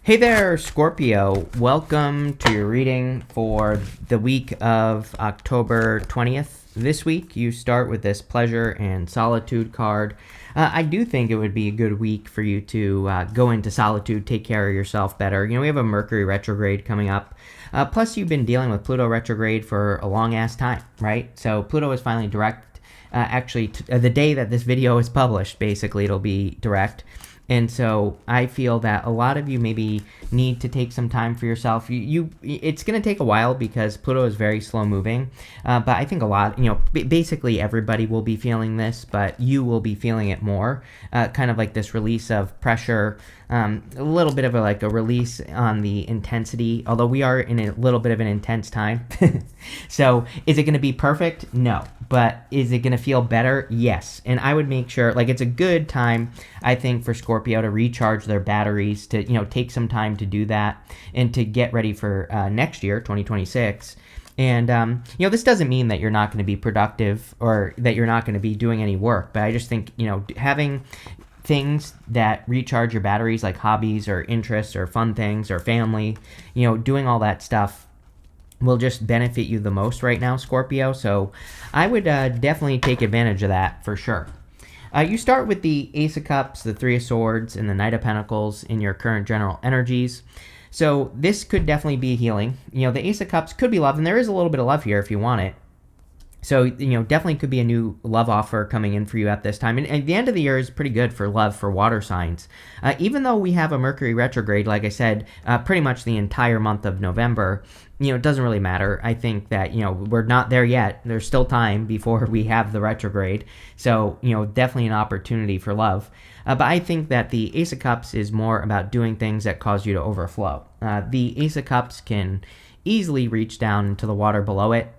Hey there, Scorpio. Welcome to your reading for the week of October 20th. This week, you start with this pleasure and solitude card. I do think it would be a good week for you to go into solitude, take care of yourself better. You know, we have a Mercury retrograde coming up. Plus, you've been dealing with Pluto retrograde for a long ass time, right? So, Pluto is finally direct. The day that this video is published, basically, it'll be direct. And so I feel that a lot of you maybe need to take some time for yourself. It's going to take a while because Pluto is very slow moving. But I think basically everybody will be feeling this, but you will be feeling it more. Kind of like this release of pressure, a little bit of a release on the intensity, although we are in a little bit of an intense time. So is it going to be perfect? No. But is it going to feel better? Yes. And I would make sure, it's a good time, I think, for Scorpio to recharge their batteries, to, take some time to do that and to get ready for next year, 2026. And, this doesn't mean that you're not going to be productive or that you're not going to be doing any work. But I just think, having things that recharge your batteries, like hobbies or interests or fun things or family, doing all that stuff will just benefit you the most right now, Scorpio. So I would definitely take advantage of that for sure. You start with the Ace of Cups, the Three of Swords, and the Knight of Pentacles in your current general energies. So this could definitely be healing. The Ace of Cups could be love, and there is a little bit of love here if you want it. So, definitely could be a new love offer coming in for you at this time. And the end of the year is pretty good for love for water signs. Even though we have a Mercury retrograde, like I said, pretty much the entire month of November, it doesn't really matter. I think that, we're not there yet. There's still time before we have the retrograde. So, definitely an opportunity for love. But I think that the Ace of Cups is more about doing things that cause you to overflow. The Ace of Cups can easily reach down into the water below it,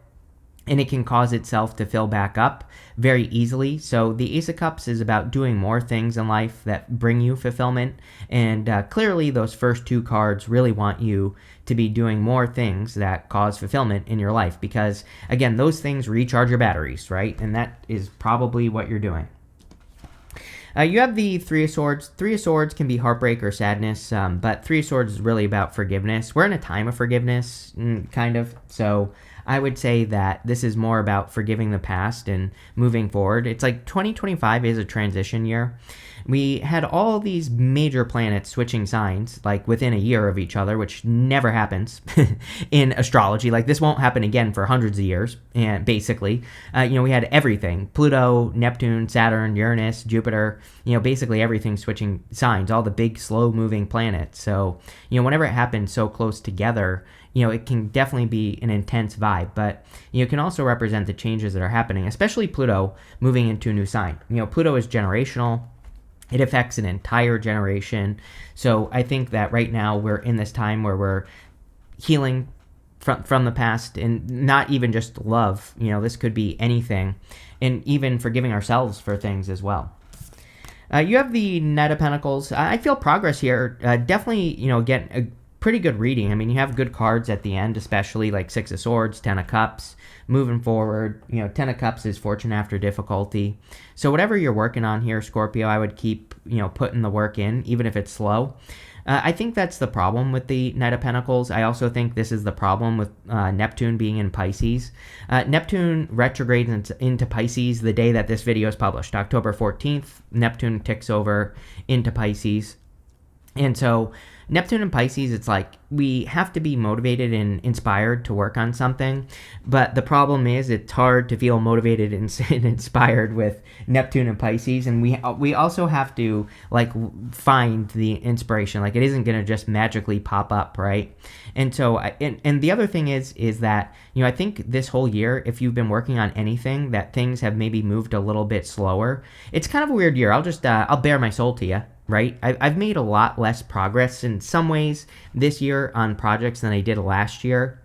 and it can cause itself to fill back up very easily. So the Ace of Cups is about doing more things in life that bring you fulfillment. And clearly those first two cards really want you to be doing more things that cause fulfillment in your life. Because, again, those things recharge your batteries, right? And that is probably what you're doing. You have the Three of Swords. Three of Swords can be heartbreak or sadness, but Three of Swords is really about forgiveness. We're in a time of forgiveness, kind of. So I would say that this is more about forgiving the past and moving forward. It's like 2025 is a transition year. We had all these major planets switching signs, like within a year of each other, which never happens in astrology. Like, this won't happen again for hundreds of years. And basically, we had everything: Pluto, Neptune, Saturn, Uranus, Jupiter, basically everything switching signs, all the big, slow-moving planets. So, whenever it happens so close together, it can definitely be an intense vibe, but it can also represent the changes that are happening, especially Pluto moving into a new sign. Pluto is generational. It affects an entire generation. So I think that right now we're in this time where we're healing from the past, and not even just love. This could be anything, and even forgiving ourselves for things as well. You have the Knight of Pentacles. I feel progress here. Definitely, get a pretty good reading. I mean, you have good cards at the end, especially like Six of Swords, Ten of Cups. Moving forward, Ten of Cups is fortune after difficulty. So whatever you're working on here, Scorpio, I would keep, putting the work in, even if it's slow. I think that's the problem with the Knight of Pentacles. I also think this is the problem with Neptune being in Pisces. Neptune retrogrades into Pisces the day that this video is published. October 14th, Neptune ticks over into Pisces. And so Neptune and Pisces, it's like we have to be motivated and inspired to work on something. But the problem is it's hard to feel motivated and inspired with Neptune and Pisces. And we also have to find the inspiration. Like, it isn't going to just magically pop up, right? And so, and the other thing is that, I think this whole year, if you've been working on anything, that things have maybe moved a little bit slower. It's kind of a weird year. I'll bare my soul to you. Right? I've made a lot less progress in some ways this year on projects than I did last year.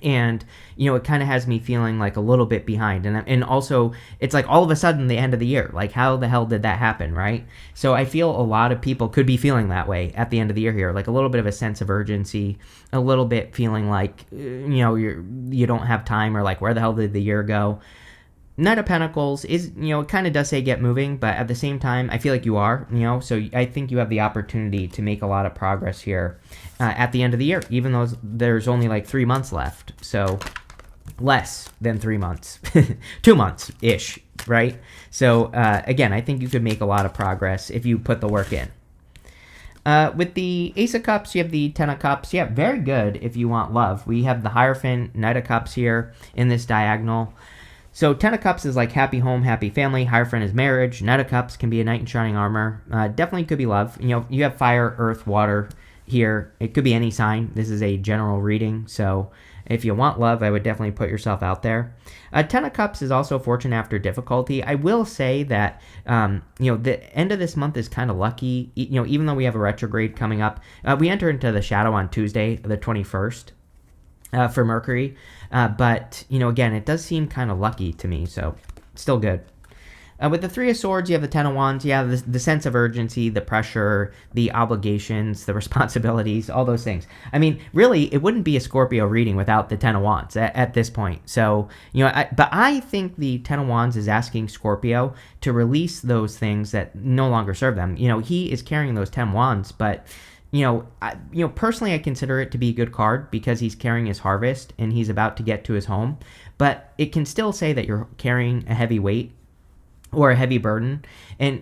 And, it kind of has me feeling like a little bit behind. And also, it's like all of a sudden the end of the year. Like, how the hell did that happen, right? So I feel a lot of people could be feeling that way at the end of the year here. Like a little bit of a sense of urgency, a little bit feeling like, you don't have time, or like, where the hell did the year go? Knight of Pentacles is, it kind of does say get moving, but at the same time, I feel like you are, so I think you have the opportunity to make a lot of progress here at the end of the year, even though there's only like 3 months left. So less than 3 months, 2 months-ish, right? So again, I think you could make a lot of progress if you put the work in. With the Ace of Cups, you have the Ten of Cups. Yeah, very good if you want love. We have the Hierophant, Knight of Cups here in this diagonal. So Ten of Cups is like happy home, happy family. Hierophant is marriage. Knight of Cups can be a knight in shining armor. Definitely could be love. You have fire, earth, water here. It could be any sign. This is a general reading, so if you want love, I would definitely put yourself out there. Ten of Cups is also fortune after difficulty. I will say that, the end of this month is kind of lucky. Even though we have a retrograde coming up, we enter into the shadow on Tuesday, the 21st, for Mercury. But, again, it does seem kind of lucky to me, so still good. With the Three of Swords, you have the Ten of Wands. Yeah, the sense of urgency, the pressure, the obligations, the responsibilities, all those things. I mean, really, it wouldn't be a Scorpio reading without the Ten of Wands at this point. So, but I think the Ten of Wands is asking Scorpio to release those things that no longer serve them. He is carrying those 10 Wands, but personally, I consider it to be a good card because he's carrying his harvest and he's about to get to his home. But it can still say that you're carrying a heavy weight or a heavy burden,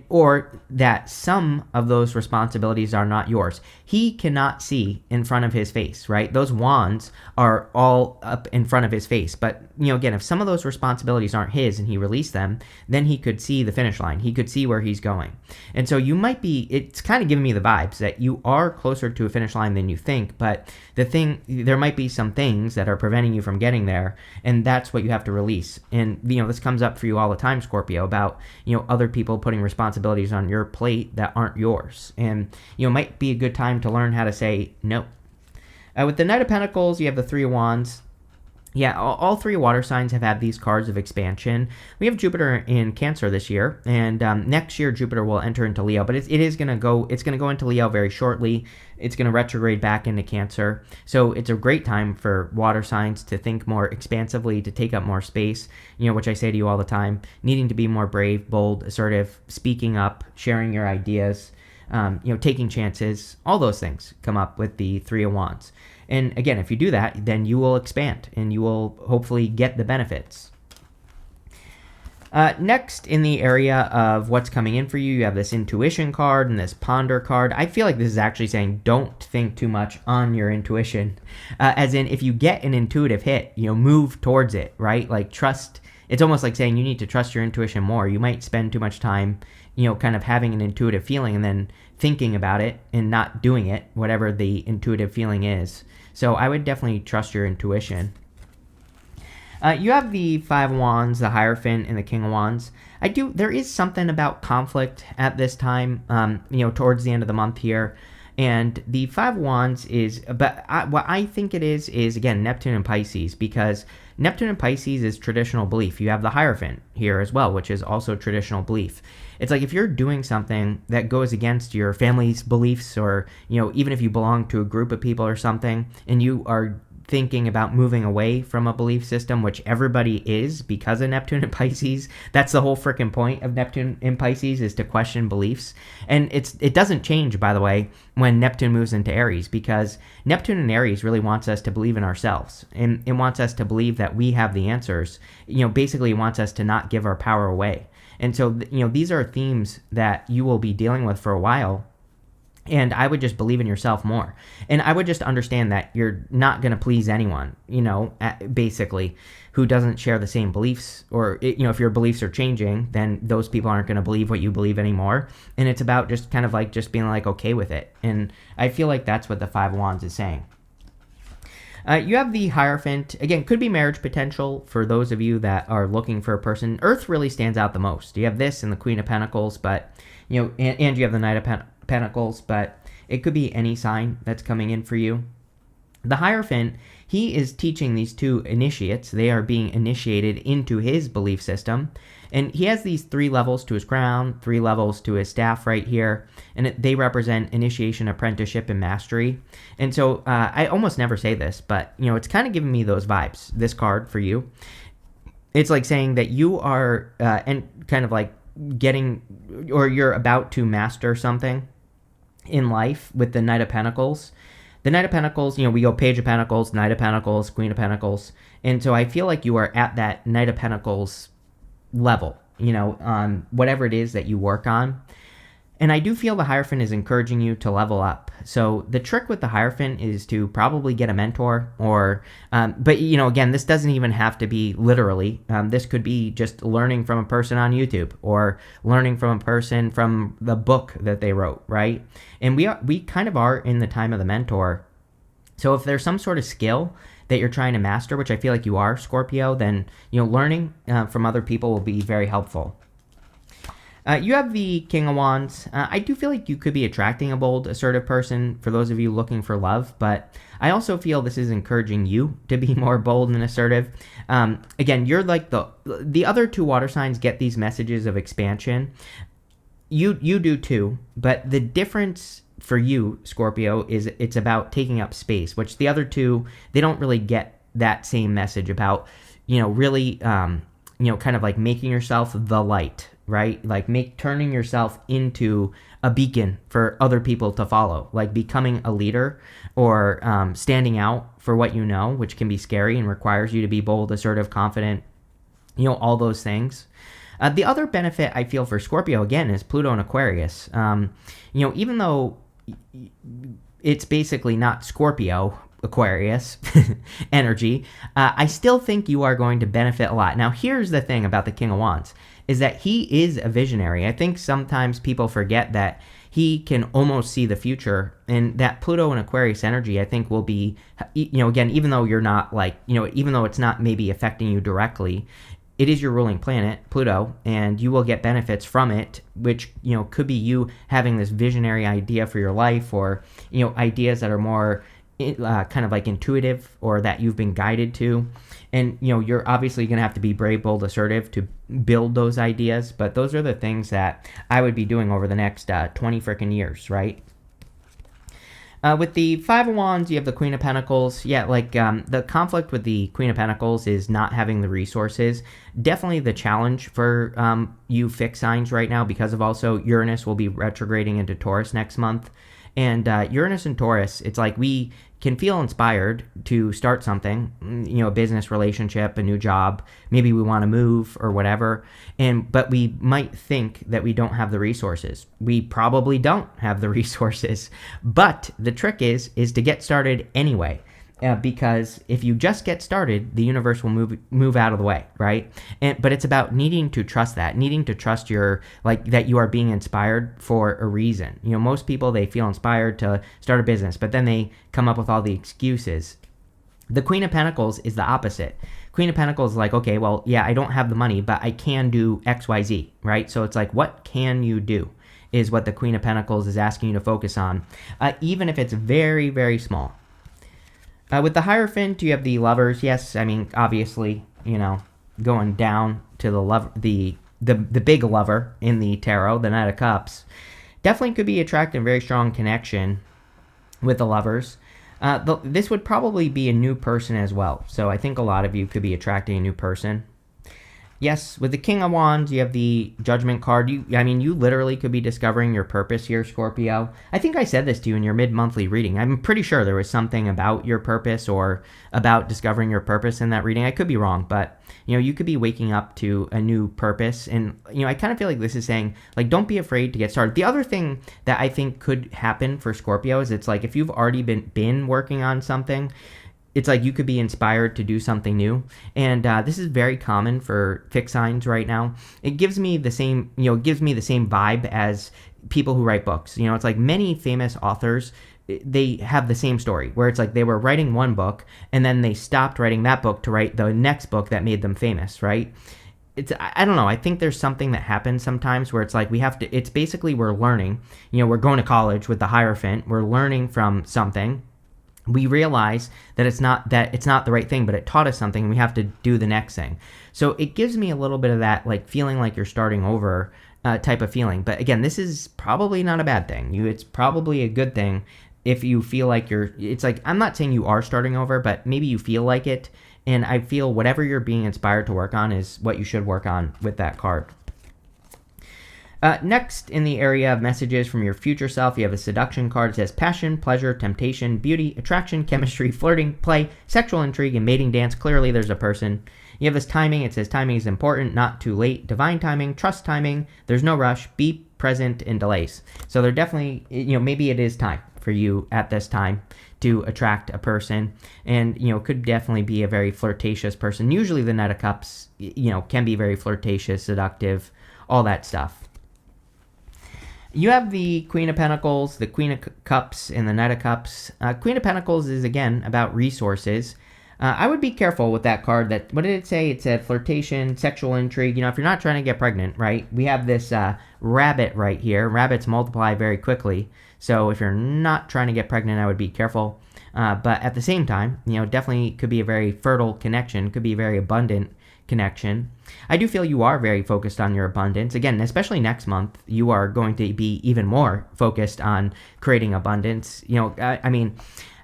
or that some of those responsibilities are not yours. He cannot see in front of his face, right? Those wands are all up in front of his face. But, again, if some of those responsibilities aren't his and he released them, then he could see the finish line. He could see where he's going. And so it's kind of giving me the vibes that you are closer to a finish line than you think, but there might be some things that are preventing you from getting there, and that's what you have to release. And, this comes up for you all the time, Scorpio, about, other people putting responsibilities on your plate that aren't yours. And, it might be a good time to learn how to say no. With the Knight of Pentacles, you have the Three of Wands. Yeah, all 3 water signs have had these cards of expansion. We have Jupiter in Cancer this year, and next year Jupiter will enter into Leo, but it's going to go into Leo very shortly. It's going to retrograde back into Cancer. So it's a great time for water signs to think more expansively, to take up more space, which I say to you all the time, needing to be more brave, bold, assertive, speaking up, sharing your ideas, taking chances. All those things come up with the Three of Wands. And again, if you do that, then you will expand and you will hopefully get the benefits. Next, in the area of what's coming in for you, you have this intuition card and this ponder card. I feel like this is actually saying don't think too much on your intuition. As in, if you get an intuitive hit, move towards it, right? Like trust. It's almost like saying you need to trust your intuition more. You might spend too much time, kind of having an intuitive feeling and then thinking about it and not doing it, whatever the intuitive feeling is. So I would definitely trust your intuition. You have the Five of Wands, the Hierophant, and the King of Wands. There is something about conflict at this time, towards the end of the month here. And the Five of Wands what I think it is again, Neptune and Pisces, because Neptune and Pisces is traditional belief. You have the Hierophant here as well, which is also traditional belief. It's like if you're doing something that goes against your family's beliefs, or, even if you belong to a group of people or something, and you are thinking about moving away from a belief system, which everybody is because of Neptune and Pisces. That's the whole freaking point of Neptune and Pisces, is to question beliefs. And it doesn't change, by the way, when Neptune moves into Aries, because Neptune and Aries really wants us to believe in ourselves, and it wants us to believe that we have the answers. Basically wants us to not give our power away. And so, these are themes that you will be dealing with for a while. And I would just believe in yourself more. And I would just understand that you're not going to please anyone, basically, who doesn't share the same beliefs. Or, if your beliefs are changing, then those people aren't going to believe what you believe anymore. And it's about just kind of like just being like okay with it. And I feel like that's what the Five of Wands is saying. You have the Hierophant. Again, could be marriage potential for those of you that are looking for a person. Earth really stands out the most. You have this and the Queen of Pentacles, but, and you have the Knight of Pentacles, but it could be any sign that's coming in for you. The Hierophant, he is teaching these 2 initiates. They are being initiated into his belief system. And he has these 3 levels to his crown, 3 levels to his staff right here. And they represent initiation, apprenticeship, and mastery. And so I almost never say this, but, it's kind of giving me those vibes, this card for you. It's like saying that you are and kind of like getting, or you're about to master something in life with the Knight of Pentacles. The Knight of Pentacles, we go Page of Pentacles, Knight of Pentacles, Queen of Pentacles. And so I feel like you are at that Knight of Pentacles level, on whatever it is that you work on. And I do feel the Hierophant is encouraging you to level up. So the trick with the Hierophant is to probably get a mentor or, but again, this doesn't even have to be literally. This could be just learning from a person on YouTube or learning from a person from the book that they wrote, right? And we kind of are in the time of the mentor. So if there's some sort of skill that you're trying to master, which I feel like you are, Scorpio, then, learning from other people will be very helpful. You have the King of Wands. I do feel like you could be attracting a bold, assertive person for those of you looking for love, but I also feel this is encouraging you to be more bold and assertive. Again, you're like the other two water signs get these messages of expansion. You do too, but the difference for you, Scorpio, is it's about taking up space, which the other two, they don't really get that same message about, really, kind of like making yourself the light, right? Like turning yourself into a beacon for other people to follow, like becoming a leader or standing out for what you know, which can be scary and requires you to be bold, assertive, confident, all those things. The other benefit I feel for Scorpio, again, is Pluto and Aquarius. Even though it's basically not Scorpio, Aquarius energy, I still think you are going to benefit a lot. Now, here's the thing about the King of Wands, is that he is a visionary. I think sometimes people forget that he can almost see the future, and that Pluto and Aquarius energy, I think, will be, again, even though you're not like, even though it's not maybe affecting you directly, it is your ruling planet, Pluto, and you will get benefits from it, which, could be you having this visionary idea for your life, or, ideas that are more kind of like intuitive or that you've been guided to. And, you're obviously going to have to be brave, bold, assertive to build those ideas. But those are the things that I would be doing over the next 20 freaking years, right? With the Five of Wands, you have the Queen of Pentacles. Yeah, like the conflict with the Queen of Pentacles is not having the resources. Definitely the challenge for you fixed signs right now, because of also Uranus will be retrograding into Taurus next month. And Uranus and Taurus, it's like we can feel inspired to start something, a business relationship, a new job. Maybe we want to move or whatever. But we might think that we don't have the resources. We probably don't have the resources. But the trick is to get started anyway. Because if you just get started, the universe will move out of the way, right? But it's about needing to trust that, needing to trust that you are being inspired for a reason. Most people, they feel inspired to start a business, but then they come up with all the excuses. The Queen of Pentacles is the opposite. Queen of Pentacles is like, okay, well, yeah, I don't have the money, but I can do X, Y, Z, right? So it's like, what can you do is what the Queen of Pentacles is asking you to focus on, even if it's very, very small. With the Hierophant, you have the Lovers. Yes, I mean, obviously, going down to the big lover in the tarot, the Knight of Cups, definitely could be attracting a very strong connection with the Lovers. This would probably be a new person as well. So I think a lot of you could be attracting a new person. Yes, with the King of Wands, you have the Judgment card. You literally could be discovering your purpose here, Scorpio. I think I said this to you in your mid-monthly reading. I'm pretty sure there was something about your purpose or about discovering your purpose in that reading. I could be wrong, but, you could be waking up to a new purpose. And, I kind of feel like this is saying, like, don't be afraid to get started. The other thing that I think could happen for Scorpio is it's like if you've already been working on something, it's like you could be inspired to do something new. And this is very common for fixed signs right now. It gives me the same, vibe as people who write books. It's like many famous authors, they have the same story where it's like they were writing one book and then they stopped writing that book to write the next book that made them famous, right? I don't know. I think there's something that happens sometimes where it's like it's basically we're learning, we're going to college with the Hierophant. We're learning from something. We realize that it's not the right thing, but it taught us something and we have to do the next thing. So it gives me a little bit of that, like feeling like you're starting over type of feeling. But again, this is probably not a bad thing. It's probably a good thing if you feel like it's like, I'm not saying you are starting over, but maybe you feel like it. And I feel whatever you're being inspired to work on is what you should work on with that card. Next, in the area of messages from your future self, you have a seduction card. It says passion, pleasure, temptation, beauty, attraction, chemistry, flirting, play, sexual intrigue, and mating dance. Clearly, there's a person. You have this timing. It says timing is important, not too late. Divine timing, trust timing. There's no rush. Be present in delays. So there definitely, maybe it is time for you at this time to attract a person, and could definitely be a very flirtatious person. Usually the Knight of Cups, can be very flirtatious, seductive, all that stuff. You have the Queen of Pentacles, the Queen of Cups, and the Knight of Cups. Queen of Pentacles is, again, about resources. I would be careful with that card. What did it say? It said flirtation, sexual intrigue. If you're not trying to get pregnant, right? We have this rabbit right here. Rabbits multiply very quickly. So if you're not trying to get pregnant, I would be careful. But at the same time, definitely could be a very fertile connection. Could be a very abundant connection. I do feel you are very focused on your abundance. Again, especially next month, you are going to be even more focused on creating abundance.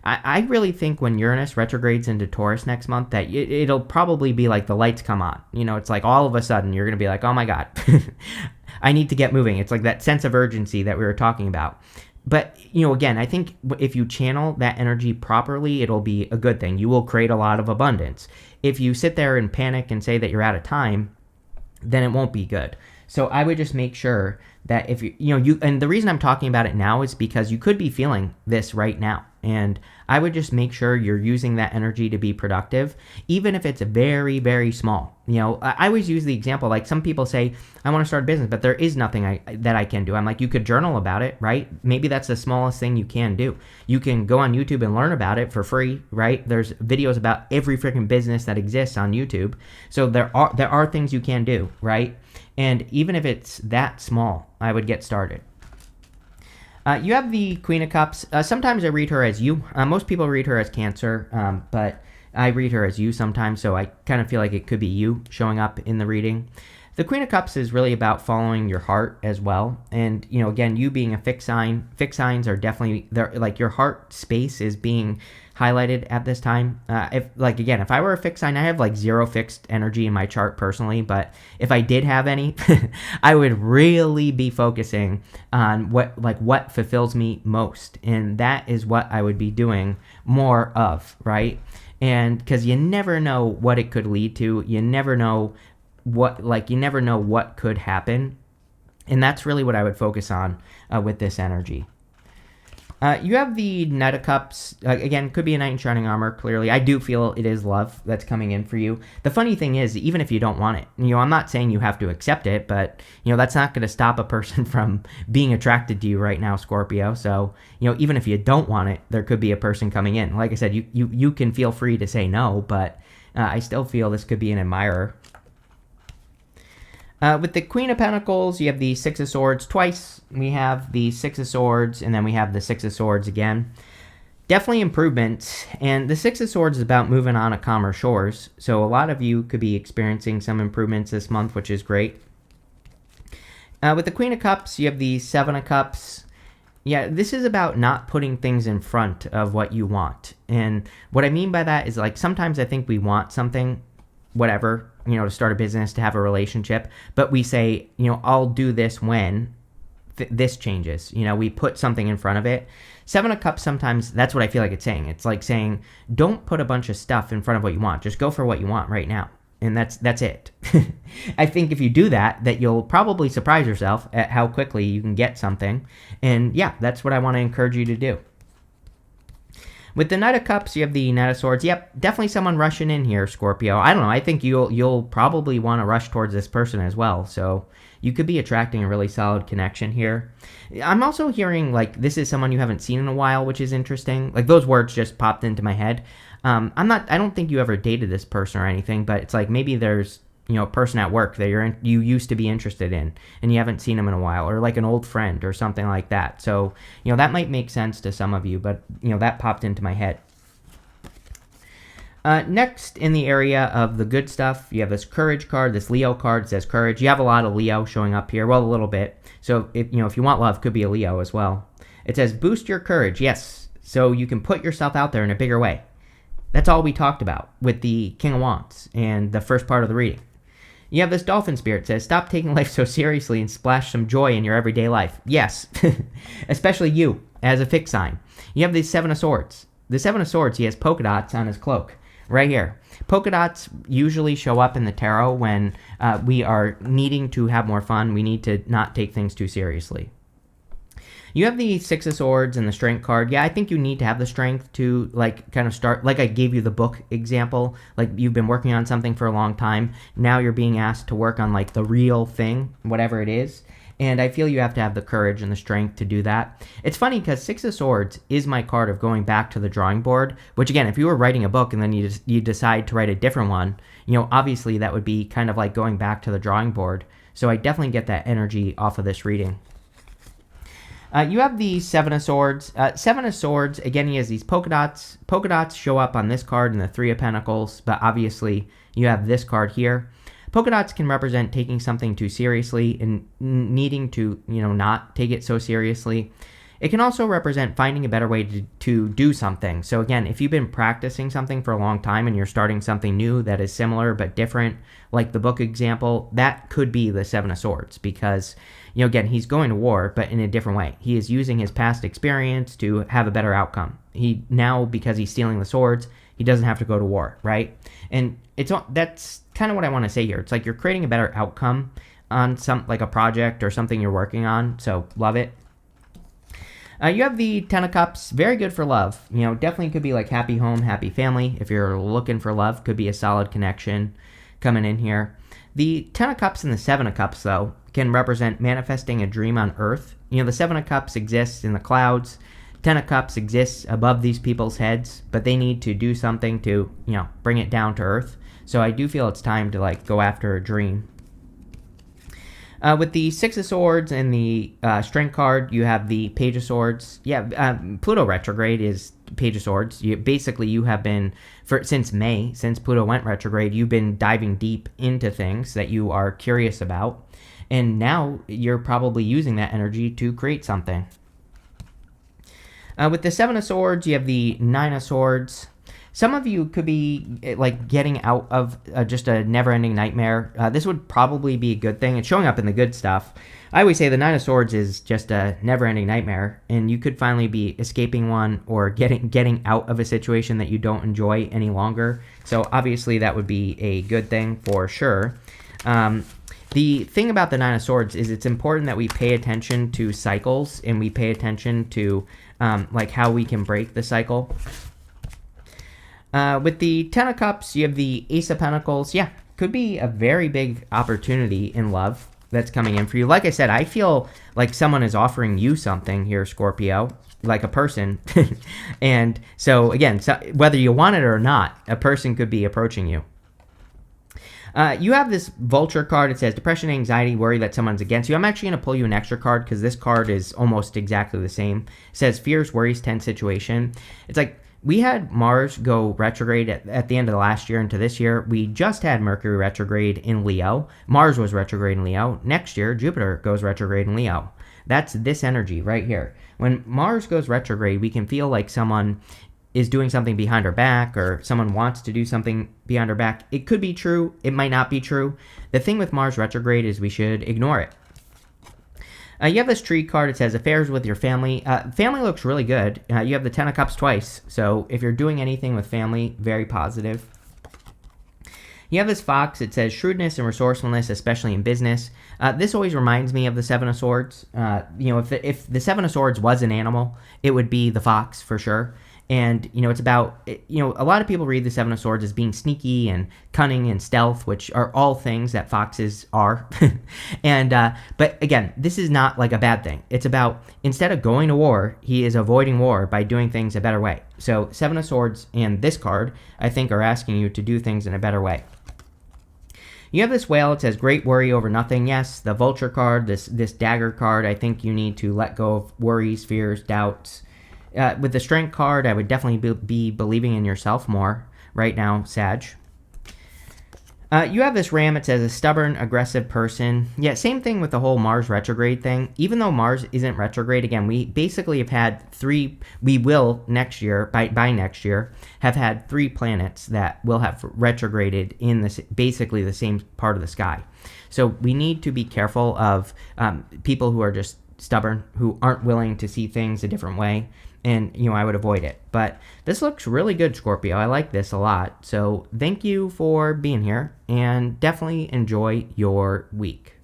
I really think when Uranus retrogrades into Taurus next month that it'll probably be like the lights come on. It's like all of a sudden you're going to be like, oh my God, I need to get moving. It's like that sense of urgency that we were talking about. But, again, I think if you channel that energy properly, it'll be a good thing. You will create a lot of abundance. If you sit there and panic and say that you're out of time, then it won't be good. So I would just make sure that if and the reason I'm talking about it now is because you could be feeling this right now. And I would just make sure you're using that energy to be productive, even if it's very, very small. I always use the example, like some people say, I want to start a business, but there is nothing that I can do. I'm like, you could journal about it, right? Maybe that's the smallest thing you can do. You can go on YouTube and learn about it for free, right? There's videos about every freaking business that exists on YouTube. So there are things you can do, right? And even if it's that small, I would get started. You have the Queen of Cups. Sometimes I read her as you. Most people read her as Cancer, but I read her as you sometimes, so I kind of feel like it could be you showing up in the reading. The Queen of Cups is really about following your heart as well. And, again, you being a fixed sign, fixed signs are definitely, like your heart space is being highlighted at this time. If I were a fixed sign, I have like zero fixed energy in my chart personally, but if I did have any, I would really be focusing on what fulfills me most. And that is what I would be doing more of, right? And because you never know what it could lead to. You never know what could happen. And that's really what I would focus on with this energy. You have the Knight of Cups. Again, could be a knight in shining armor, clearly. I do feel it is love that's coming in for you. The funny thing is, even if you don't want it, I'm not saying you have to accept it, but, that's not going to stop a person from being attracted to you right now, Scorpio. So, even if you don't want it, there could be a person coming in. Like I said, you can feel free to say no, but I still feel this could be an admirer. With the Queen of Pentacles, you have the Six of Swords twice. We have the Six of Swords, and then we have the Six of Swords again. Definitely improvements, and the Six of Swords is about moving on to calmer shores. So a lot of you could be experiencing some improvements this month, which is great. With the Queen of Cups, you have the Seven of Cups. Yeah, this is about not putting things in front of what you want. And what I mean by that is, like, sometimes I think we want something, whatever, to start a business, to have a relationship, but we say, I'll do this when this changes. We put something in front of it. Seven of Cups, sometimes that's what I feel like it's saying. It's like saying, don't put a bunch of stuff in front of what you want. Just go for what you want right now. And that's it. I think if you do that you'll probably surprise yourself at how quickly you can get something. And yeah, that's what I want to encourage you to do. With the Knight of Cups, you have the Knight of Swords. Yep, definitely someone rushing in here, Scorpio. I don't know. I think you'll probably want to rush towards this person as well. So you could be attracting a really solid connection here. I'm also hearing, like, this is someone you haven't seen in a while, which is interesting. Like, those words just popped into my head. I don't think you ever dated this person or anything, but it's like maybe there's, a person at work that you used to be interested in and you haven't seen them in a while, or like an old friend or something like that. So, that might make sense to some of you, but, that popped into my head. Next, in the area of the good stuff, you have this Courage card, this Leo card. It says Courage. You have a lot of Leo showing up here. Well, a little bit. So, if you want love, could be a Leo as well. It says boost your courage. Yes. So you can put yourself out there in a bigger way. That's all we talked about with the King of Wands and the first part of the reading. You have this dolphin spirit says, stop taking life so seriously and splash some joy in your everyday life. Yes, especially you as a fixed sign. You have the Seven of Swords. The Seven of Swords, he has polka dots on his cloak right here. Polka dots usually show up in the tarot when we are needing to have more fun. We need to not take things too seriously. You have the Six of Swords and the Strength card. Yeah, I think you need to have the strength to kind of start. Like I gave you the book example. Like you've been working on something for a long time. Now you're being asked to work on the real thing, whatever it is. And I feel you have to have the courage and the strength to do that. It's funny because Six of Swords is my card of going back to the drawing board, which again, if you were writing a book and then you decide to write a different one, obviously that would be kind of like going back to the drawing board. So I definitely get that energy off of this reading. You have the Seven of Swords. Seven of Swords, again, he has these polka dots. Polka dots show up on this card in the Three of Pentacles, but obviously you have this card here. Polka dots can represent taking something too seriously and needing to, not take it so seriously. It can also represent finding a better way to do something. So again, if you've been practicing something for a long time and you're starting something new that is similar but different, like the book example, that could be the Seven of Swords because, again, he's going to war, but in a different way. He is using his past experience to have a better outcome. Because he's stealing the swords, he doesn't have to go to war, right? And that's kind of what I want to say here. It's like you're creating a better outcome on a project or something you're working on, so love it. You have the Ten of Cups, very good for love. Definitely could be like happy home, happy family. If you're looking for love, could be a solid connection coming in here. The Ten of Cups and the Seven of Cups, though, can represent manifesting a dream on Earth. The Seven of Cups exists in the clouds. Ten of Cups exists above these people's heads, but they need to do something to, bring it down to Earth. So I do feel it's time to go after a dream. With the Six of Swords and the Strength card, you have the Page of Swords. Yeah, Pluto retrograde is Page of Swords. You have been, since May, since Pluto went retrograde, you've been diving deep into things that you are curious about. And now you're probably using that energy to create something. With the Seven of Swords, you have the Nine of Swords. Some of you could be getting out of just a never-ending nightmare. This would probably be a good thing. It's showing up in the good stuff. I always say the Nine of Swords is just a never-ending nightmare, and you could finally be escaping one or getting out of a situation that you don't enjoy any longer. So obviously that would be a good thing for sure. The thing about the Nine of Swords is it's important that we pay attention to cycles and we pay attention to how we can break the cycle. With the Ten of Cups, you have the Ace of Pentacles. Yeah, could be a very big opportunity in love that's coming in for you. Like I said, I feel like someone is offering you something here, Scorpio, like a person. And so, again, whether you want it or not, a person could be approaching you. You have this Vulture card. It says depression, anxiety, worry that someone's against you. I'm actually going to pull you an extra card because this card is almost exactly the same. It says fears, worries, tense situation. It's like we had Mars go retrograde at the end of the last year into this year. We just had Mercury retrograde in Leo. Mars was retrograde in Leo. Next year, Jupiter goes retrograde in Leo. That's this energy right here. When Mars goes retrograde, we can feel like someone is doing something behind our back or someone wants to do something behind our back. It could be true. It might not be true. The thing with Mars retrograde is we should ignore it. You have this Tree card. It says affairs with your family. Family looks really good. You have the Ten of Cups twice. So if you're doing anything with family, very positive. You have this Fox. It says shrewdness and resourcefulness, especially in business. This always reminds me of the Seven of Swords. If the Seven of Swords was an animal, it would be the fox for sure. And, it's about, a lot of people read the Seven of Swords as being sneaky and cunning and stealth, which are all things that foxes are. But again, this is not like a bad thing. It's about, instead of going to war, he is avoiding war by doing things a better way. So Seven of Swords and this card, I think, are asking you to do things in a better way. You have this Whale. It says great worry over nothing. Yes, the Vulture card, this Dagger card, I think you need to let go of worries, fears, doubts. With the Strength card, I would definitely be believing in yourself more right now, Sag. You have this ram. It says a stubborn, aggressive person. Yeah, same thing with the whole Mars retrograde thing. Even though Mars isn't retrograde, again, we basically have had three. We will next year, by next year, have had 3 planets that will have retrograded in this basically the same part of the sky. So we need to be careful of people who are just stubborn, who aren't willing to see things a different way. And, I would avoid it. But this looks really good, Scorpio. I like this a lot. So thank you for being here, and definitely enjoy your week.